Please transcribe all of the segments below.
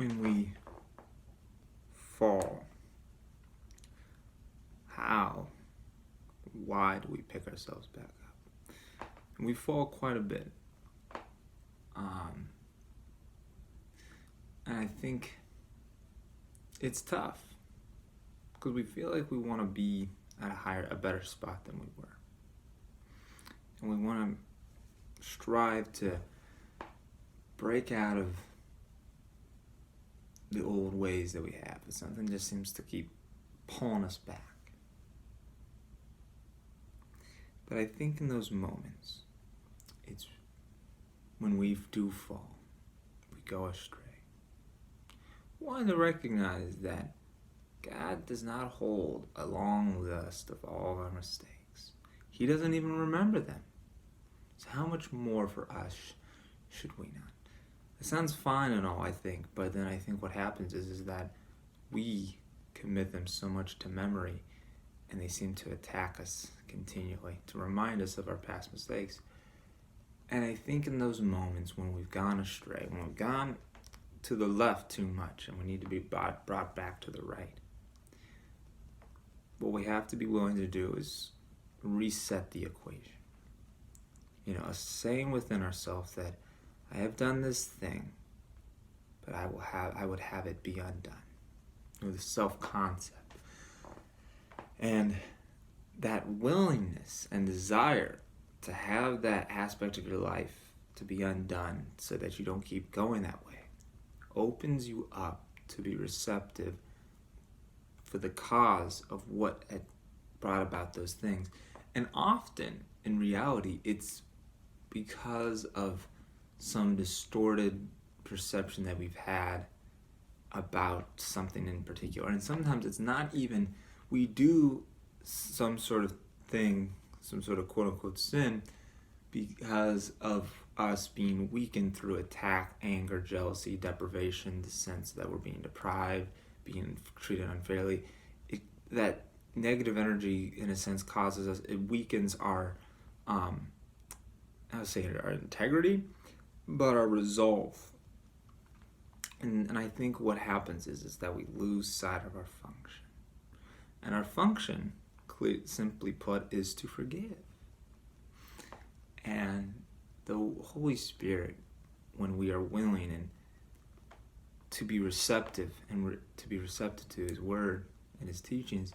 when we fall, how, why do we pick ourselves back up? And we fall quite a bit. And I think it's tough because we feel like we want to be at a better spot than we were. And we want to strive to break out of the old ways that we have. But something just seems to keep pulling us back. But I think in those moments, it's when we do fall, we go astray. One, to recognize that God does not hold a long list of all of our mistakes. He doesn't even remember them. So how much more for us should we not? It sounds fine and all, I think, but then I think what happens is that we commit them so much to memory, and they seem to attack us continually to remind us of our past mistakes. And I think in those moments when we've gone astray, when we've gone to the left too much and we need to be brought back to the right, what we have to be willing to do is reset the equation. Saying within ourselves that I have done this thing, but I would have it be undone. The self-concept. And that willingness and desire to have that aspect of your life to be undone so that you don't keep going that way opens you up to be receptive for the cause of what had brought about those things. And often, in reality, it's because of some distorted perception that we've had about something in particular. And sometimes it's not even, we do some sort of thing, some sort of quote-unquote sin, because of us being weakened through attack, anger, jealousy, deprivation, the sense that we're being deprived, being treated unfairly. That negative energy, in a sense, causes us, it weakens our, our integrity, but our resolve. And I think what happens is that we lose sight of our function. And our function, simply put, is to forgive. And the Holy Spirit, when we are willing and to be receptive to His Word and His teachings,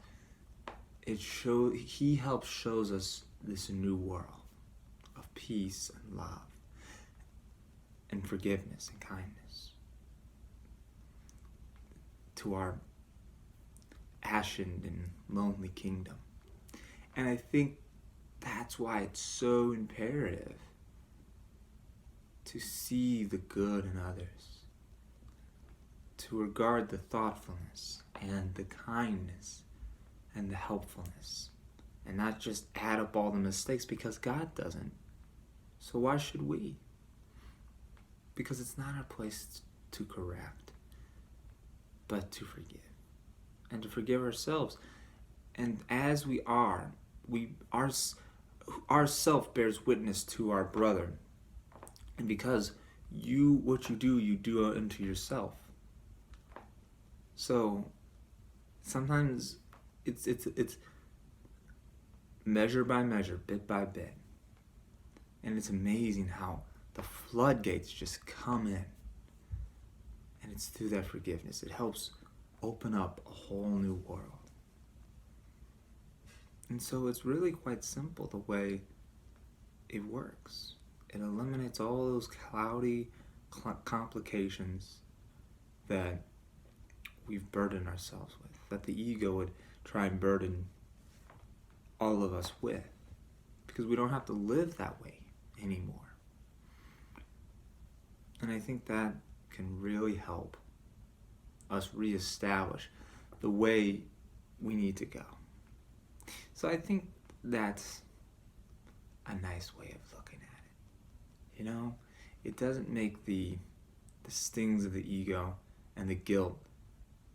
He helps shows us this new world of peace and love and forgiveness and kindness to our ashen and lonely kingdom. And I think that's why it's so imperative to see the good in others, to regard the thoughtfulness and the kindness and the helpfulness, and not just add up all the mistakes, because God doesn't. So why should we? Because it's not our place to correct, but to forgive, and to forgive ourselves. And as we are, our self bears witness to our brother, and because what you do unto yourself. So sometimes it's measure by measure, bit by bit, and it's amazing how the floodgates just come in, and it's through that forgiveness. It helps open up a whole new world. And so it's really quite simple the way it works. It eliminates all those cloudy complications that we've burdened ourselves with, that the ego would try and burden all of us with, because we don't have to live that way anymore. And I think that can really help us reestablish the way we need to go. So I think that's a nice way of looking at it. It doesn't make the stings of the ego and the guilt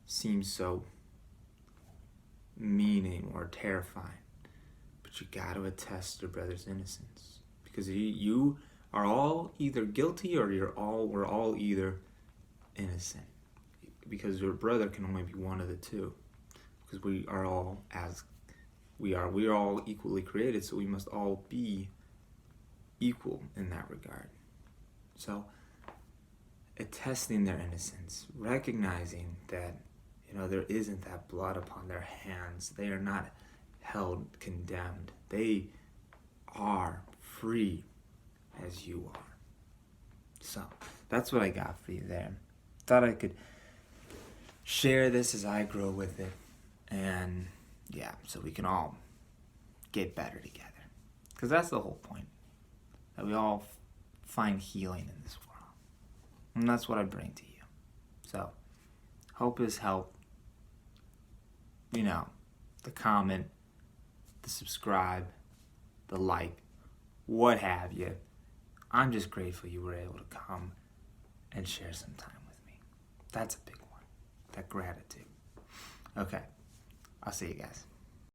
seem so meaning or terrifying. But you got to attest your brother's innocence, because you are all either guilty or we're all either innocent. because your brother can only be one of the two, because we are all we are all equally created, so we must all be equal in that regard. So attesting their innocence, recognizing that there isn't that blood upon their hands, they are not held condemned, they are free as you are. So that's what I got for you there. Thought I could share this as I grow with it, and so we can all get better together, because that's the whole point, that we all find healing in this world, and that's what I bring to you. So hope is help. The comment, the subscribe, the like, what have you. I'm just grateful you were able to come and share some time with me. That's a big one, that gratitude. Okay, I'll see you guys.